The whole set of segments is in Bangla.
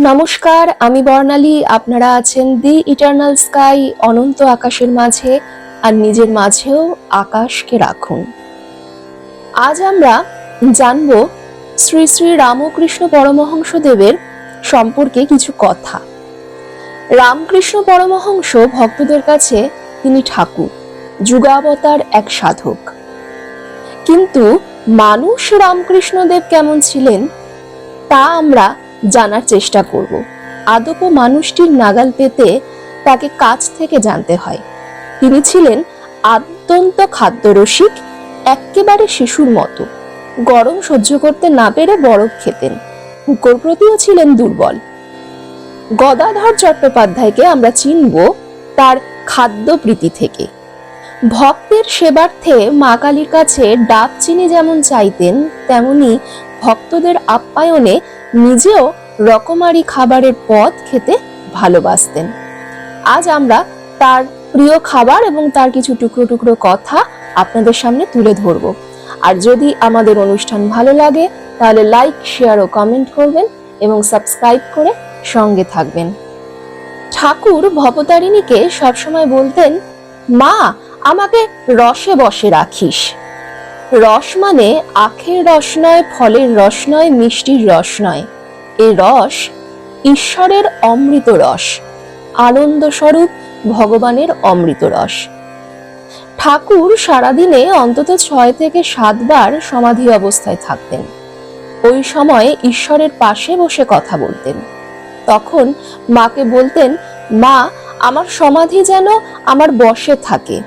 নমস্কার, আমি বর্ণালী। আপনারা আছেন দি ইটার্নাল স্কাই, অনন্ত আকাশের মাঝে, আর নিজের মাঝেও আকাশকে রাখুন। আজ আমরা জানব শ্রী শ্রী রামকৃষ্ণ পরমহংসদেবের সম্পর্কে কিছু কথা। রামকৃষ্ণ পরমহংস ভক্তদের কাছে তিনি ঠাকুর, যুগাবতার এক সাধক। কিন্তু মানুষ রামকৃষ্ণদেব কেমন ছিলেন তা আমরা জানার চেষ্টা করব। আদপ মানুষটির নাগাল পেতে তাকে কাছ থেকে জানতে হয়। তিনি ছিলেন অত্যন্ত খাদ্যরসিক, একেবারে শিশুর মতো। গরম সহ্য করতে না পেরে বরফ খেতেন। হুঁকোর প্রতিও ছিলেন দুর্বল। গদাধর চট্টোপাধ্যায়কে আমরা চিনব তার খাদ্যপ্রীতি থেকে। ভক্তের সেবার্থে মা কালীর কাছে ডাব চিনি যেমন চাইতেন, তেমনি ভক্তদের আপ্যায়নে নিজেও রকমারি খাবারের পদ খেতে ভালোবাসতেন। আজ আমরা তার প্রিয় খাবার এবং তার কিছু টুকরো টুকরো কথা আপনাদের সামনে তুলে ধরব। আর যদি আমাদের অনুষ্ঠান ভালো লাগে তাহলে লাইক, শেয়ার ও কমেন্ট করবেন এবং সাবস্ক্রাইব করে সঙ্গে থাকবেন। ঠাকুর ভবতারিণীকে সবসময় বলতেন, মা, আমাকে রসে বসে রাখিস। রস মানে আখের রস নয়, ফলের রস নয়, মিষ্টির রস নয়। এ রস ঈশ্বরের অমৃত রস, আনন্দ স্বরূপ ভগবানের অমৃত রস। ঠাকুর সারাদিনে অন্তত 6 থেকে 7 বার সমাধি অবস্থায় থাকতেন। ওই সময়ে ঈশ্বরের পাশে বসে কথা বলতেন। তখন মাকে বলতেন, মা, আমার সমাধি যেন আমার বশে থাকে।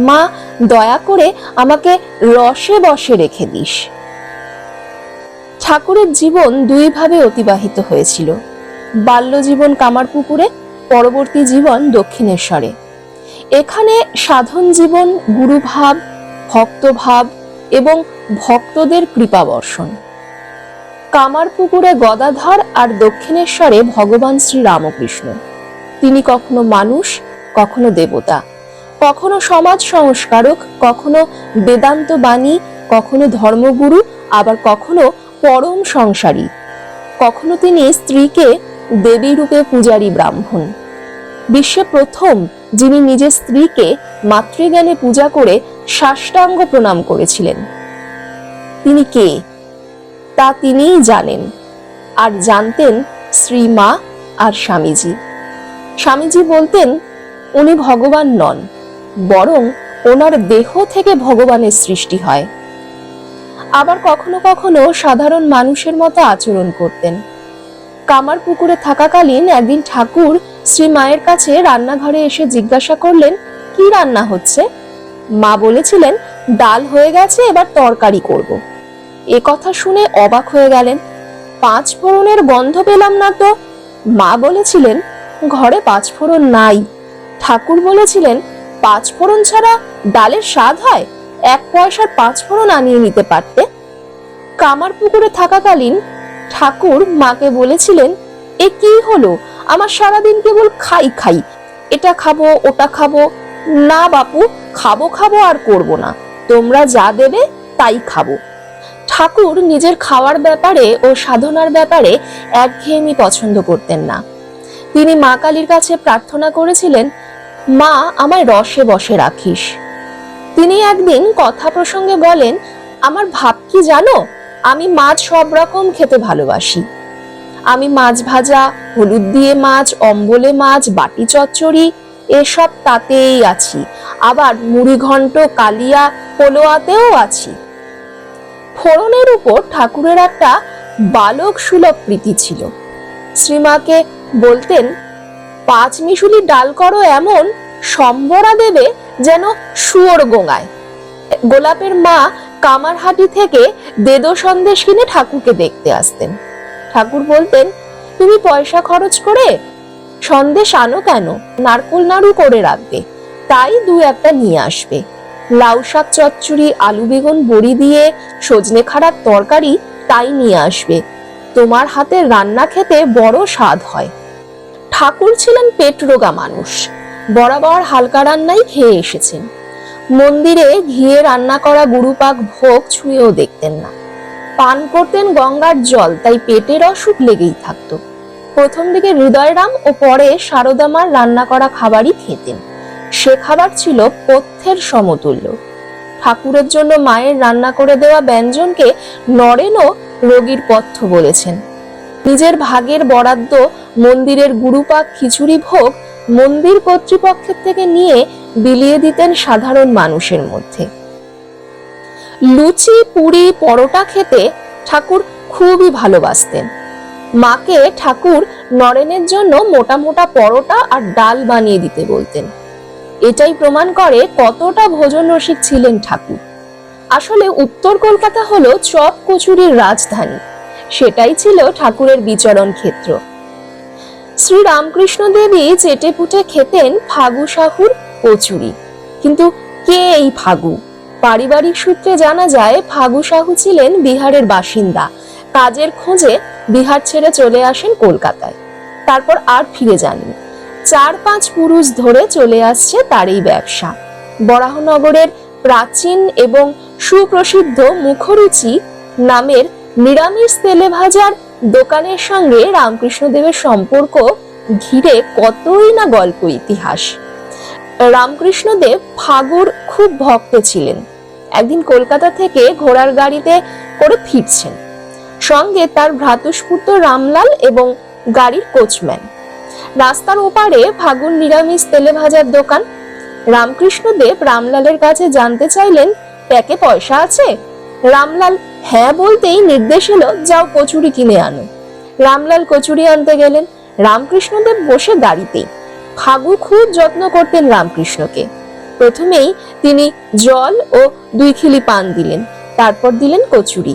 মা, দয়া করে আমাকে রসে বসে রেখে দিস। ঠাকুরের জীবন দুইভাবে অতিবাহিত হয়েছিল। বাল্যজীবন কামারপুকুরে, পরবর্তী জীবন দক্ষিণেশ্বরে। এখানে সাধন জীবন, গুরুভাব, ভক্তভাব এবং ভক্তদের কৃপাবর্ষণ। কামারপুকুরে গদাধর আর দক্ষিণেশ্বরে ভগবান শ্রী রামকৃষ্ণ। তিনি কখনো মানুষ, কখনো দেবতা, কখনো সমাজ সংস্কারক, কখনো বেদান্ত বাণী, কখনো ধর্মগুরু, আবার কখনো পরম সংসারী। কখনো তিনি স্ত্রীকে দেবী রূপে পূজারী ব্রাহ্মণ। বিশ্বে প্রথম যিনি নিজের স্ত্রীকে মাতৃজ্ঞানে পূজা করে সাষ্টাঙ্গ প্রণাম করেছিলেন। তিনি কে তা তিনিই জানেন, আর জানতেন শ্রীমা আর স্বামীজি। স্বামীজি বলতেন, উনি ভগবান নন, বরং ওনার দেহ থেকে ভগবানের সৃষ্টি হয়। আবার কখনো কখনো সাধারণ মানুষের মতো আচরণ করতেন। কামারপুকুরে থাকাকালীন একদিন ঠাকুর শ্রী মায়ের কাছে রান্নাঘরে এসে জিজ্ঞাসা করলেন, কি রান্না হচ্ছে? মা বলেছিলেন, ডাল হয়ে গেছে, এবার তরকারি করব। এ কথা শুনে অবাক হয়ে গেলেন। 5 ফোড়নের গন্ধ পেলাম না তো। মা বলেছিলেন, ঘরে 5 ফোড়ন নাই। ঠাকুর বলেছিলেন, 5 ফোড়ন ছাড়া ডালের স্বাদ হয়? 1 পয়সার 5 ফোড়ন আনিয়ে নিতে পারতে। কামারপুকুরে থাকাকালীন ঠাকুর মাকে বলেছিলেন, এ কি হলো? আমার সারাদিন কেবল খাই খাই, এটা খাবো, ওটা খাবো। না বাপু, খাবো খাবো আর করব না, তোমরা যা দেবে তাই খাবো। ঠাকুর নিজের খাওয়ার ব্যাপারে ও সাধনার ব্যাপারে একঘেয়েমি পছন্দ করতেন না। তিনি মা কালীর কাছে প্রার্থনা করেছিলেন, মা, আমায় রসে বসে রাখিস। তিনি একদিন কথা প্রসঙ্গে বলেন, আমার ভাব কি জানো? আমি মাছ সব রকম খেতে ভালোবাসি। আমি মাছ ভাজা, হলুদ দিয়ে মাছ, অম্বলে মাছ, বাটি চচ্চড়ি, এসব তাতেই আছি। আবার মুড়ি ঘন্ট, কালিয়া, পোলোয়াতেও আছি। ফোড়নের উপর ঠাকুরের একটা বালক সুলভ প্রীতি ছিল। শ্রীমাকে বলতেন, 5 মিশুলি ডাল করো এমন, সম্বরা দেবে যেন শুয়োর গোঙায়। গোলাপের মা কামারহাটি থেকে দেদো সন্দেশ কিনে ঠাকুরকে দেখতে আসতেন। ঠাকুর বলতেন, তুমি পয়সা খরচ করে সন্দেশ আনো কেন? নারকোল নাড়ু করে রাখবে, তাই 2-1টা নিয়ে আসবে। লাউ শাক চচ্চড়ি, আলু বেগুন বড়ি দিয়ে সজনে খাড়ার তরকারি, তাই নিয়ে আসবে। তোমার হাতের রান্না খেতে বড় স্বাদ হয়। ঠাকুর ছিলেন পেট রোগা মানুষ, বরাবর হালকা রান্নাই খেয়ে এসেছেন। মন্দিরে ঘিয়ে রান্না করা গুরুপাক ভোগ ছুঁয়েও দেখতেন না। পান করতেন গঙ্গার জল, তাই পেটের অসুখ লেগেই থাকতো। প্রথম দিকে হৃদয়রাম ও পরে সারদা মার রান্না করা খাবারই খেতেন। সে খাবার ছিল পথ্যের সমতুল্য। ঠাকুরের জন্য মায়ের রান্না করে দেওয়া ব্যঞ্জনকে নরেনও রোগীর পথ্য বলেছেন। নিজের ভাগের বরাদ্দ মন্দিরের গুরুপাক খিচুড়ি ভোগ মন্দির কর্তৃপক্ষের থেকে নিয়ে বিলিয়ে দিতেন সাধারণ মানুষের মধ্যে। লুচি, পুরি, পরোটা খেতে ঠাকুর খুবই ভালোবাসতেন। মাকে ঠাকুর নরেনের জন্য মোটা মোটা পরোটা আর ডাল বানিয়ে দিতে বলতেন। এটাই প্রমাণ করে কতটা ভোজন রসিক ছিলেন ঠাকুর। আসলে উত্তর কলকাতা হলো চপ কচুরির রাজধানী, সেটাই ছিল ঠাকুরের বিচরণ ক্ষেত্র। শ্রী রামকৃষ্ণ দেবী চেটেপুটে খেতেন ফাগু সাহুর কচুরি। কিন্তু কে এই ফাগু? পারিবারিক সূত্রে জানা যায় ফাগু সাহু ছিলেন বিহারের বাসিন্দা। কাজের খোঁজে বিহার ছেড়ে চলে আসেন কলকাতায়, তারপর আর ফিরে যাননি। 4-5 পুরুষ ধরে চলে আসছে তার এই ব্যবসা। বরাহনগরের প্রাচীন এবং সুপ্রসিদ্ধ মুখরুচি নামের নিরামিষ তেলে ভাজার দোকানের সঙ্গে রামকৃষ্ণদেবের সম্পর্ক ঘিরে কতই না গল্প ইতিহাস। রামকৃষ্ণদেব ফাগুর খুব ভক্ত ছিলেন। একদিন কলকাতা থেকে ঘোড়ার গাড়িতে করে ফিরছেন, সঙ্গে তার ভ্রাতুষ্পুত্র রামলাল এবং গাড়ির কোচম্যান। রাস্তার ওপারে ফাগুন নিরামিষ তেলে ভাজার দোকান। রামকৃষ্ণদেব রামলালের কাছে জানতে চাইলেন, প্যাকে পয়সা আছে? রামলাল হ্যাঁ বলতেই নির্দেশ এলো, যাও কচুরি কিনে আনো। রামলাল কচুরি আনতে গেলেন। রামকৃষ্ণদেব বসে গাড়িতেই। ফাগু খুব যত্ন করতেন রামকৃষ্ণকে। প্রথমেই তিনি জল ও 2 খিলি পান দিলেন, তারপর দিলেন কচুরি।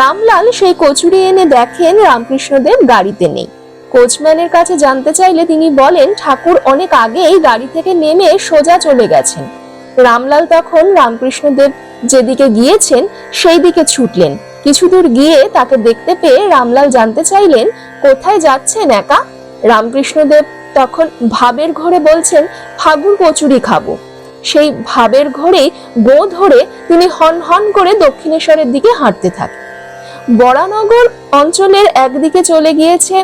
রামলাল সেই কচুরি এনে দেখেন রামকৃষ্ণদেব গাড়িতে নেই। কোচম্যানের কাছে জানতে চাইলে তিনি বলেন, ঠাকুর অনেক আগেই গাড়ি থেকে নেমে সোজা চলে গেছেন। রামলাল তখন রামকৃষ্ণদেব যেদিকে গিয়েছেন সেই দিকে ছুটলেন। কিছু দূর গিয়ে তাকে দেখতে পেয়ে রামলাল জানতে চাইলেন, কোথায় যাচ্ছেন একা? রামকৃষ্ণদেব তখন ভাবের ঘোরে বলছেন, ফাগুর কচুরি খাবো। সেই ভাবের ঘোরেই গো ধরে তিনি হন হন করে দক্ষিণেশ্বরের দিকে হাঁটতে থাকেন। বরানগর অঞ্চলের একদিকে চলে গিয়েছে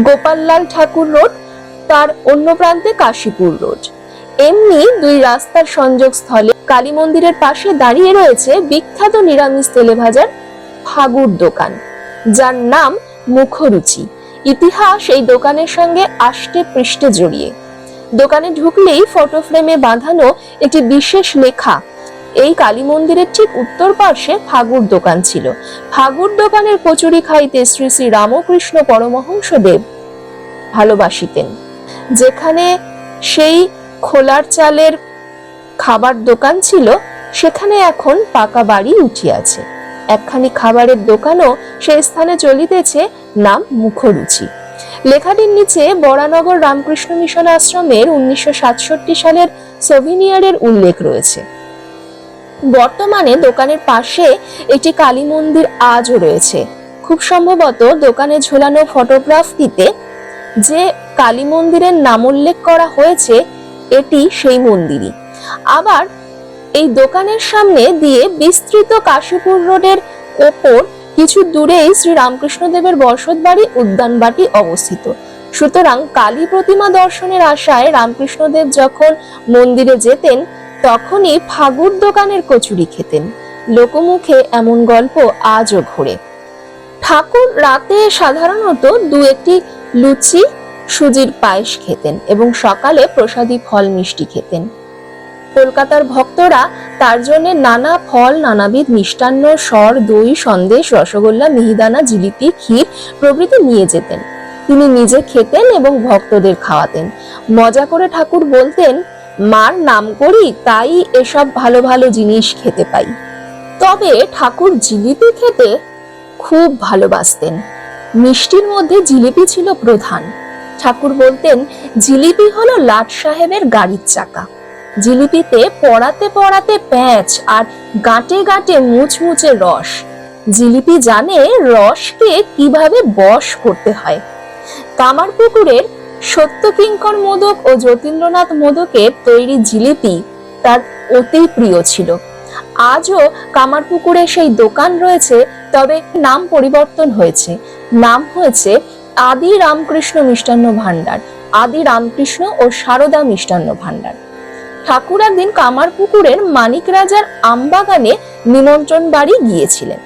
গোপাললাল ঠাকুর রোড, তার অন্য প্রান্তে কাশীপুর রোড। এমনি 2 রাস্তার সংযোগ স্থলে কালী মন্দিরের পাশে দাঁড়িয়ে রয়েছে বিখ্যাত নিরামিষ তেলে ভাজার ফাগুর দোকান, যার নাম মুখরুচি। ইতিহাস এই দোকানের সঙ্গে আষ্টে পৃষ্ঠে জড়িয়ে। দোকানে ঢুকলেই ফটো ফ্রেমে বাঁধানো একটি বিশেষ লেখা, এই কালী মন্দিরের ঠিক উত্তর পার্শ্বে ফাগুর দোকান ছিল। ফাগুর দোকানের কচুরি খাইতে শ্রী শ্রী রামকৃষ্ণ পরমহংসদেব ভালোবাসিতেন। যেখানে সেই খোলার চালের খাবার দোকান ছিল, সেখানে এখন পাকা বাড়ি উঠিয়াছে। একখানি খাবারের দোকানও সেই স্থানে চলিতেছে, নাম মুখরুচি। লেখাটির নিচে বরানগর রামকৃষ্ণ মিশন আশ্রমের 1967 সালের সোভিনিয়ারের উল্লেখ রয়েছে। বর্তমানে দোকানের পাশে একটি কালী মন্দির আজও রয়েছে। খুব সম্ভবত দোকানে ঝোলানো ফটোগ্রাফটিতে যে কালী মন্দিরের নাম উল্লেখ করা হয়েছে, এটি সেই মন্দিরই। আবার এই দোকানের সামনে দিয়ে বিস্তৃত কাশীপুর রোডের ওপর কিছু দূরেই শ্রী রামকৃষ্ণদেবের বসত বাড়ি উদ্যানবাটি অবস্থিত। সুতরাং কালী প্রতিমা দর্শনের আশায় রামকৃষ্ণদেব যখন মন্দিরে যেতেন, তখনই ফাগুর দোকানের কচুরি খেতেন। লোকমুখে এমন গল্প আজও ঘোরে। ঠাকুর রাতে সাধারণত 2-1টি লুচি, সুজির পায়েস খেতেন এবং সকালে প্রসাদী ফল মিষ্টি খেতেন। কলকাতার ভক্তরা তার জন্য নানা ফল, নানাবিধ মিষ্টান্ন, সর, দই, সন্দেশ, রসগোল্লা, মিহিদানা, জিলিপি, ক্ষীর প্রভৃতি নিয়ে যেতেন। তিনি নিজে খেতেন এবং ভক্তদের খাওয়াতেন। মজা করে ঠাকুর বলতেন, মার নাম করি তাই এসব ভালো ভালো জিনিস খেতে পাই। তবে ঠাকুর জিলিপি খেতে খুব ভালোবাসতেন। মিষ্টির মধ্যে জিলিপি ছিল প্রধান। ঠাকুর বলতেন, জিলিপি হলো লাট সাহেবের গাড়ির চাকা। জিলিপিতে পড়াতে পড়াতে প্যাঁচ আর গাঁটে গাঁটে মুচমুচে রস। জিলিপি জানে রসকে কিভাবে বশ করতে হয়। কামারপুকুরের সত্যকিঙ্কর মোদক ও যতীন্দ্রনাথ মোদকের তৈরি জিলিপি তার অতি প্রিয় ছিল। আজও কামারপুকুরে সেই দোকান রয়েছে, তবে নাম পরিবর্তন হয়েছে। নাম হয়েছে আদি রামকৃষ্ণ মিষ্টান্ন ভান্ডার, আদি রামকৃষ্ণ ও সারদা মিষ্টান্ন ভান্ডার। ঠাকুর একদিন কামারপুকুরের মানিক রাজার আমবাগানে নিমন্ত্রণ বাড়ি গিয়েছিলেন।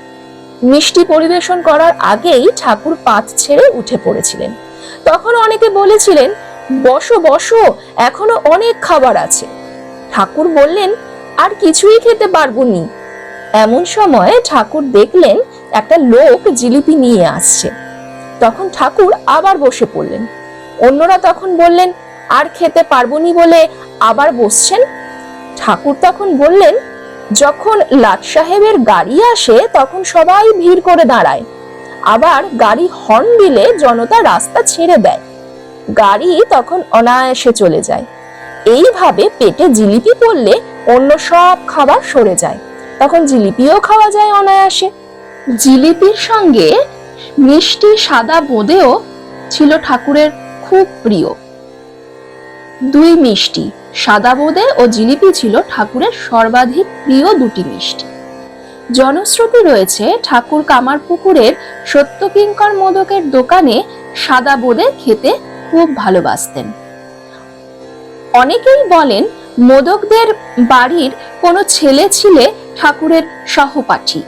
মিষ্টি পরিবেশন করার আগেই ঠাকুর পাত ছেড়ে উঠে পড়েছিলেন। তখন অনেকে বলেছিলেন, বসো বসো, এখনো অনেক খাবার আছে। ঠাকুর বললেন, আর কিছুই খেতে পারবো নি। এমন সময় ঠাকুর দেখলেন একটা লোক জিলিপি নিয়ে আসছে। তখন ঠাকুর আবার বসে পড়লেন। অন্যরা তখন বললেন, আর খেতে পারবো নি বলে আবার বসছেন। ঠাকুর তখন বললেন, যখন লাট সাহেবের গাড়ি আসে তখন সবাই ভিড় করে দাঁড়ায়, আবার গাড়ি হর্ন দিলে জনতা রাস্তা ছেড়ে দেয়, গাড়ি তখন অনায়াসে চলে যায়। এইভাবে পেটে জিলিপি পড়লে অন্য সব খাবার সরে যায়, তখন জিলিপিও খাওয়া যায় অনায়াসে। জিলিপির সঙ্গে মিষ্টি সাদা বোঁদেও ছিল ঠাকুরের খুব প্রিয়। দুই মিষ্টি, সাদা বোঁদে ও জিলিপি ছিল ঠাকুরের সর্বাধিক প্রিয় দুটি মিষ্টি। জনশ্রুতি রয়েছে ঠাকুর কামারপুকুরের সত্যকিঙ্কর মোদকের দোকানে সাদা বোঁদে খেতে খুব ভালোবাসতেন। অনেকেই বলেন মোদকদের বাড়ির কোনো ছেলে ছিলে ঠাকুরের সহপাঠী।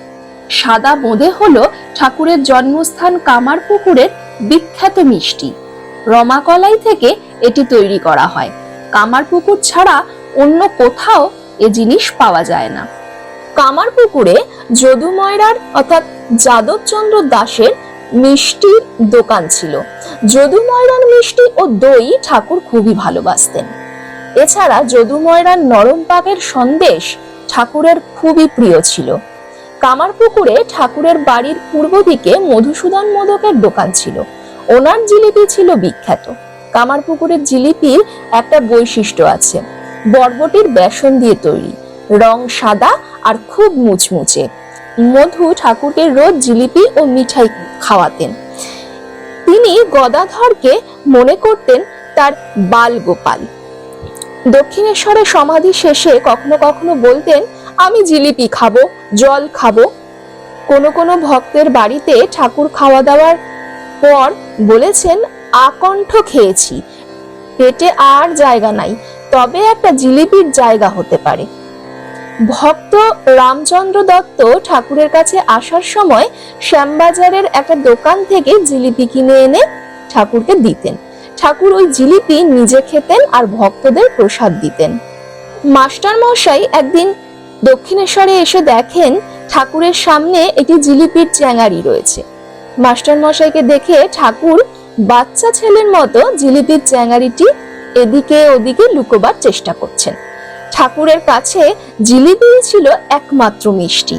সাদা বোঁদে হলো ঠাকুরের জন্মস্থান কামারপুকুরের বিখ্যাত মিষ্টি। রমাকলাই থেকে এটি তৈরি করা হয়। কামারপুকুর ছাড়া অন্য কোথাও এ জিনিস পাওয়া যায় না। কামারপুকুরে যদু ময়রার অর্থাৎ যাদবচন্দ্র দাসের মিষ্টির দোকান ছিল। যদু ময়রার মিষ্টি ও দই ঠাকুর খুবই ভালোবাসতেন। এছাড়া যদু ময়রার নরম পাকের সন্দেশ ঠাকুরের খুবই প্রিয় ছিল। কামারপুকুরে ঠাকুরের বাড়ির পূর্ব দিকে মধুসূদন মোদকের দোকান ছিল। ওনার জিলিপি ছিল বিখ্যাত। কামারপুকুরের জিলিপির একটা বৈশিষ্ট্য আছে, বরবটির বেসন দিয়ে তৈরি, রং সাদা আর খুব মুচমুচে। মধু ঠাকুরকে রোজ জিলিপি ও মিঠাই খাওয়াতেন। তিনি গদাধরকে মনে করতেন তার বাল গোপাল। দক্ষিণেশ্বরে সমাধি শেষে কখনো কখনো বলতেন, আমি জিলিপি খাবো, জল খাবো। কোনো কোনো ভক্তের বাড়িতে ঠাকুর খাওয়া দাওয়ার পর বলেছেন, আকণ্ঠ খেয়েছি, পেটে আর জায়গা নাই, তবে একটা জিলিপির জায়গা হতে পারে। ভক্ত রামচন্দ্র দত্ত ঠাকুরের কাছে আসার সময় শ্যামবাজারের একটা দোকান থেকে জিলিপি কিনে এনে ঠাকুরকে দিতেন। ঠাকুর ওই জিলিপি নিজে খেতেন আর ভক্তদের প্রসাদ দিতেন। মাস্টার মশাই একদিন দক্ষিণেশ্বরে এসে দেখেন ঠাকুরের সামনে একটি জিলিপির চ্যাঙারি রয়েছে। মাস্টার মশাইকে দেখে ঠাকুর বাচ্চা ছেলের মতো জিলিপির চ্যাঙারিটি এদিকে ওদিকে লুকোবার চেষ্টা করছেন। ঠাকুরের কাছে জিলিপি ছিল একমাত্র মিষ্টি।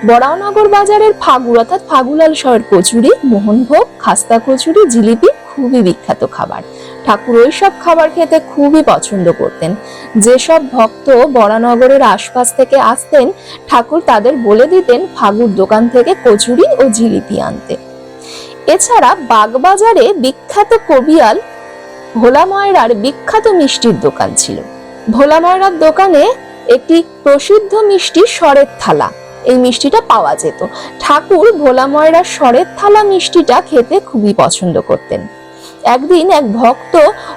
বড়াইনগর বাজারের ফাগুর অর্থাৎ ফাগুলাল সরের কচুরি, মোহনভোগ, খাস্তা কচুরি, জিলিপি খুবই বিখ্যাত খাবার। ঠাকুর ওই সব খাবার খেতে খুবই পছন্দ করতেন। যেসব ভক্ত বড়াইনগরের আশপাশ থেকে আসতেন ঠাকুর তাদের বলে দিতেন ফাগুর দোকান থেকে কচুরি ও জিলিপি আনতে। এছাড়া বাগবাজারে বিখ্যাত কবিয়াল ভোলা ময়রার বিখ্যাত মিষ্টির দোকান ছিল। ভোলা ময়রার দোকানে একটি প্রসিদ্ধ মিষ্টি সরের থালা, এই মিষ্টিটা পাওয়া যেত। ঠাকুর ভোলা ময়রার সরের থালা মিষ্টিটা খেতে খুবই পছন্দ করতেন। একদিন এক ভক্ত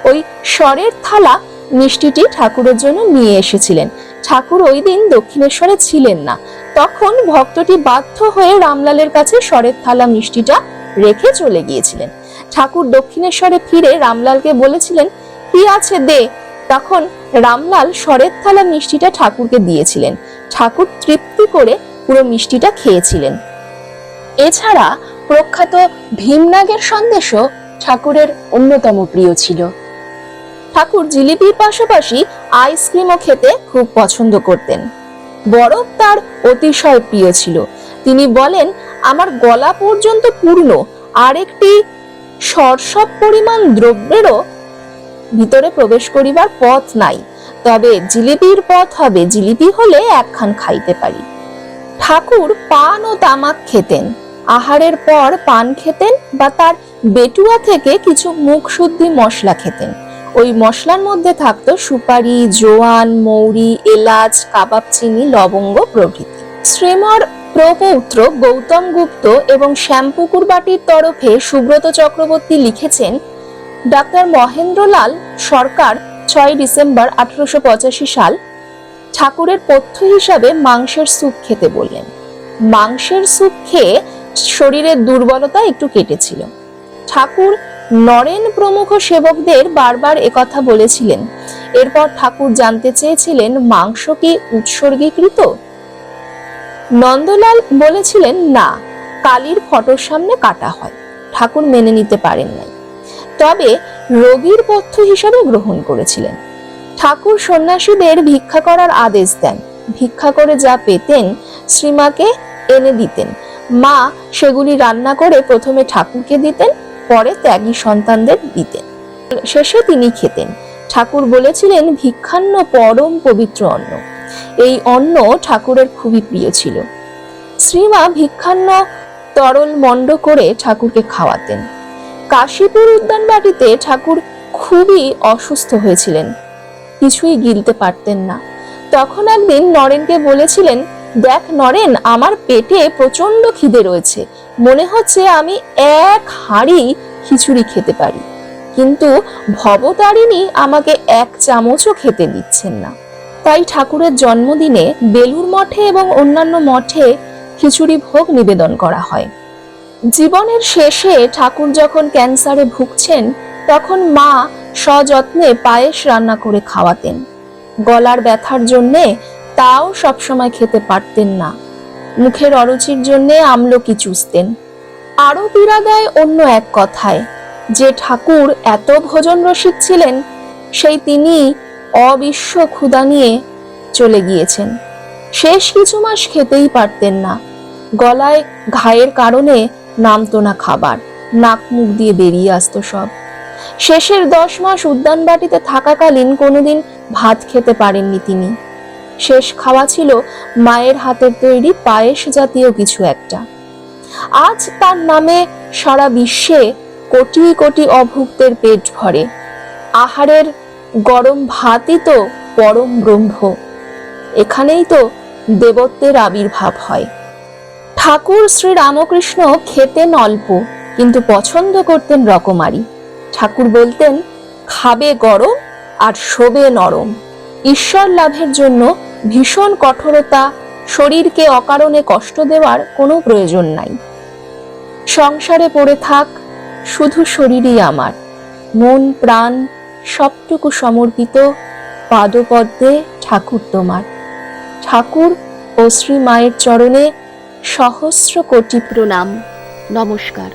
ওই সরের থালা মিষ্টিটি ঠাকুরের জন্য নিয়ে এসেছিলেন। ঠাকুর ওই দিন দক্ষিণেশ্বরে ছিলেন না। তখন ভক্তটি বাধ্য হয়ে রামলালের কাছে সরের থালা মিষ্টিটা রেখে চলে গিয়েছিলেন। ঠাকুর দক্ষিণেশ্বরে ফিরে রামলালকে বলেছিলেন, কি আছে দে। তখন রামলাল সরের থালা মিষ্টিটা ঠাকুরকে দিয়েছিলেন। ঠাকুর তৃপ্তি করে পুরো মিষ্টিটা খেয়েছিলেন। এছাড়া প্রখ্যাত ভীমনাগের সন্দেশও ঠাকুরের অন্যতম প্রিয় ছিল। ঠাকুর জিলিপির পাশাপাশি আইসক্রিমও খেতে খুব পছন্দ করতেন। বরফ তার অতিশয় প্রিয় ছিল। তিনি বলেন, আমার গলা পর্যন্ত পূর্ণ, আর একটি সরসব পরিমাণ দ্রব্যেরও ভিতরে প্রবেশ করিবার পথ নাই, তবে জিলিপির পথ হবে, জিলিপি হলে একখান খাইতে পারি। ঠাকুর পান ও তামাক খেতেন। আহারের পর পান খেতেন বা তার বেটুয়া থেকে কিছু মুখ শুদ্ধি মশলা খেতেন। ওই মশলার মধ্যে থাকতো সুপারি, জোয়ান, মৌরি, এলাচ, কাবাব চিনি, লবঙ্গ প্রভৃতি। শ্রীমর প্রপৌত্র গৌতম গুপ্ত এবং শ্যামপুকুর বাটির তরফে সুব্রত চক্রবর্তী লিখেছেন, ডাক্তার মহেন্দ্রলাল সরকার 6 ডিসেম্বর 1885 সাল ঠাকুরের পথ্য হিসাবে মাংসের স্যুপ খেতে বললেন। মাংসের স্যুপ খেয়ে শরীরের দুর্বলতা একটু কেটেছিল। ঠাকুর নরেন প্রমুখ সেবকদের বারবার একথা বলেছিলেন। এরপর ঠাকুর জানতে চেয়েছিলেন মাংস কি উৎসর্গীকৃত। নন্দলাল বলেছিলেন না, কালীর ফটোর সামনে কাটা হয়। ঠাকুর মেনে নিতে পারেন নাই, তবে রোগীর পথ্য হিসাবে গ্রহণ করেছিলেন। ঠাকুর সন্ন্যাসীদের ভিক্ষা করার আদেশ দেন। ভিক্ষা করে যা পেতেন শ্রীমাকে এনে দিতেন। মা সেগুলি রান্না করে প্রথমে ঠাকুরকে দিতেন, পরে ত্যাগী সন্তানদের দিতেন, শেষে তিনি খেতেন। ঠাকুর বলেছিলেন ভিক্ষান্ন পরম পবিত্র অন্ন। এই অন্ন ঠাকুরের খুবই প্রিয় ছিল। শ্রীমা ভিক্ষান্ন তরল মণ্ড করে ঠাকুরকে খাওয়াতেন। কাশীপুর উদ্যানবাটিতে ঠাকুর খুবই অসুস্থ হয়েছিলেন, কিছুই গিলতে পারতেন না। তখন একদিন নরেনকে বলেছিলেন, দেখ নরেন, আমার পেটে প্রচন্ড খিদে রয়েছে, মনে হচ্ছে আমি 1 হাঁড়ি খিচুড়ি খেতে পারি, কিন্তু ভবতারিণী আমাকে 1 চামচও খেতে দিচ্ছেন না। তাই ঠাকুরের জন্মদিনে বেলুর মঠে এবং অন্যান্য মঠে খিচুড়ি ভোগ নিবেদন করা হয়। জীবনের শেষে ঠাকুর যখন ক্যান্সারে ভুগছেন, তখন মা সযত্নে পায়েস রান্না করে খাওয়াতেন। গলার ব্যথার জন্যে তাও সবসময় খেতে পারতেন না। মুখের অরুচির জন্যে আমলকি চুষতেন। আরো পীড়া দেয় অন্য এক কথায়, যে ঠাকুর এত ভোজন রসিক ছিলেন, সেই তিনি অবিশ্ব ক্ষুধা নিয়ে চলে গিয়েছেন। শেষ কিছু মাস খেতেই পারতেন না। গলায় ঘায়ের কারণে নামতো না খাবার, নাক মুখ দিয়ে বেরিয়ে আসতো সব। শেষের 10 মাস উদ্যানবাটিতে থাকাকালীন কোনোদিন ভাত খেতে পারেননি তিনি। শেষ খাওয়া ছিল মায়ের হাতের তৈরি পায়েস জাতীয় কিছু একটা। আজ তার নামে সারা বিশ্বে কোটি কোটি অভুক্তের পেট ভরে। আহারের গরম ভাতই তো পরম ব্রহ্ম। এখানেই তো দেবত্বের আবির্ভাব হয়। ঠাকুর শ্রী রামকৃষ্ণ খেতেন অল্প, কিন্তু পছন্দ করতেন রকমারি। ঠাকুর বলতেন, খাবে গরম আর শোবে নরম। ঈশ্বর লাভের জন্য ভীষণ কঠোরতা, শরীরকে অকারণে কষ্ট দেওয়ার কোনো প্রয়োজন নাই। সংসারে পড়ে থাক, শুধু শরীরই আমার, মন প্রাণ সবটুকু সমর্পিত পাদপদ্মে ঠাকুর তোমার। ঠাকুর ও শ্রী মায়ের চরণে সহস্র কোটি প্রণাম। নমস্কার।